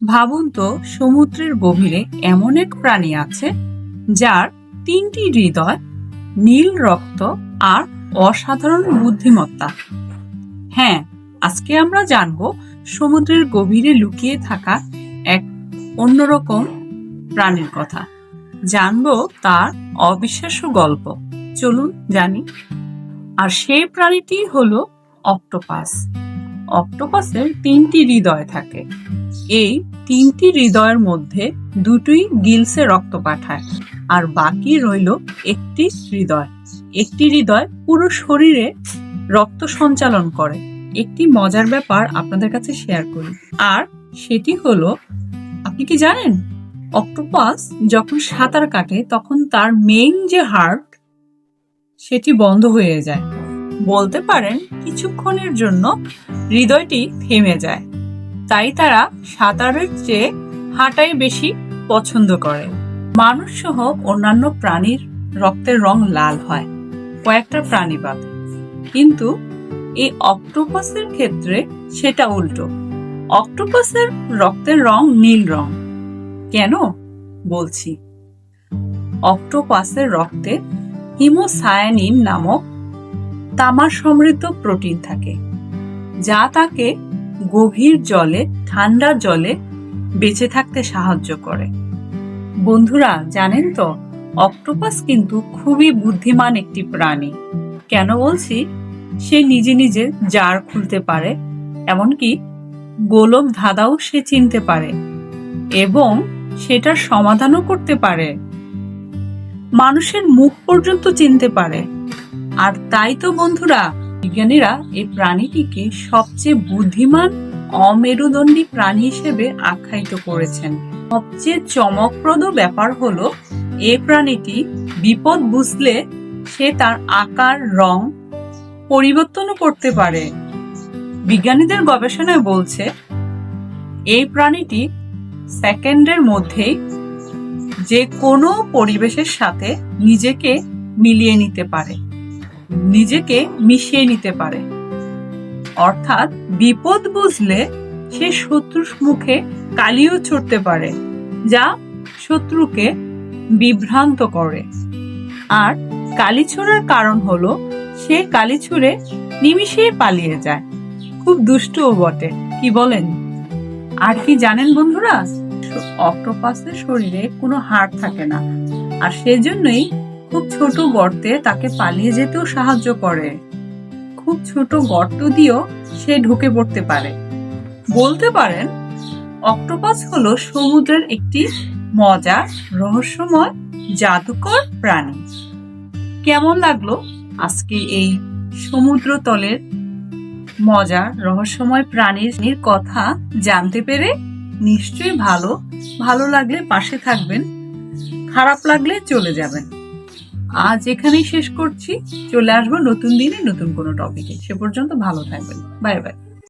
ভাবুন তো, সমুদ্রের গভীরে এমন এক প্রাণী আছে যার ৩টি হৃদয়, নীল রক্ত আর অসাধারণ বুদ্ধিমত্তা। হ্যাঁ, আজকে আমরা জানব সমুদ্রের গভীরে লুকিয়ে থাকা এক অন্যরকম প্রাণীর কথা। জানব তার অবিশ্বাস্য গল্প। চলুন জানি। আর সেই প্রাণীটি হলো অক্টোপাস। অক্টোপাসের ৩টি হৃদয় থাকে। এই ৩টি হৃদয়ের মধ্যে দুটোই গিলসে রক্ত পাঠায়, আর বাকি রইল একটি হৃদয়। একটি হৃদয় পুরো শরীরে রক্ত সঞ্চালন করে। একটি মজার ব্যাপার আপনাদের কাছে শেয়ার করি, আর সেটি হলো, আপনি কি জানেন, অক্টোপাস যখন সাঁতার কাটে তখন তার মেইন যে হার্ট সেটি বন্ধ হয়ে যায়। বলতে পারেন কিছুক্ষণের জন্য হৃদয়টি থেমে যায়। তাই তারা সাঁতারের চেয়ে হাঁটাই বেশি পছন্দ করে। মানুষ সহ অন্যান্য প্রাণীর রক্তের রং লাল হয়, কয়েকটা প্রাণী বাদে। কিন্তু এই অক্টোপাসের ক্ষেত্রে সেটা উল্টো। অক্টোপাসের রক্তের রং নীল রং। কেন বলছি? অক্টোপাসের রক্তে হিমোসায়ানিন নামক তামা সমৃদ্ধ প্রোটিন থাকে, যা তাকে গভীর জলে, ঠান্ডা জলে বেঁচে থাকতে সাহায্য করে। বন্ধুরা, জানেন তো, অক্টোপাস কিন্তু খুবই বুদ্ধিমান একটি প্রাণী। কেন বলছি? সে নিজে নিজে জার খুলতে পারে, এমনকি গোলক ধাঁধাও সে চিনতে পারে এবং সেটার সমাধানও করতে পারে। মানুষের মুখ পর্যন্ত চিনতে পারে। আর তাই তো বন্ধুরা, বিজ্ঞানীরা এই প্রাণীটিকে সবচেয়ে বুদ্ধিমান অমেরুদণ্ডী প্রাণী হিসেবে আখ্যায়িত করেছেন। সবচেয়ে চমকপ্রদ ব্যাপার হলো, এই প্রাণীটি বিপদ বুঝলে সে তার আকার, রং পরিবর্তনও করতে পারে। বিজ্ঞানীদের গবেষণায় বলছে, এই প্রাণীটি সেকেন্ডের মধ্যেই যে কোনো পরিবেশের সাথে নিজেকে মিলিয়ে নিতে পারে, নিজেকে মিশিয়ে নিতে পারে। অর্থাৎ বিপদ বুঝলে সে শত্রুর মুখে কালিও ছুড়তে পারে, যা শত্রুকে বিভ্রান্ত করে। আর কালি ছোড়ার কারণ হলো, সে কালি ছুঁড়ে নিমিষেই পালিয়ে যায়। খুব দুষ্টও বটে, কি বলেন? আর কি জানেন বন্ধুরা, অক্টোপাসের শরীরে কোনো হাড় থাকে না, আর সেজন্যই খুব ছোট গর্তে তাকে পালিয়ে যেতেও সাহায্য করে। খুব ছোট গর্ত দিয়েও সে ঢুকে পড়তে পারে। বলতে পারেন অক্টোপাস হলো সমুদ্রের একটি মজার, রহস্যময়, জাদুকর প্রাণী। কেমন লাগলো আজকে এই সমুদ্র তলের মজার, রহস্যময় প্রাণীর কথা জানতে পেরে? নিশ্চয়ই ভালো লাগলে পাশে থাকবেন, খারাপ লাগলে চলে যাবেন। আজ এখানেই শেষ করছি। চলে আসবো নতুন দিনে নতুন কোনো টপিকে। সে পর্যন্ত ভালো থাকবেন। Bye bye.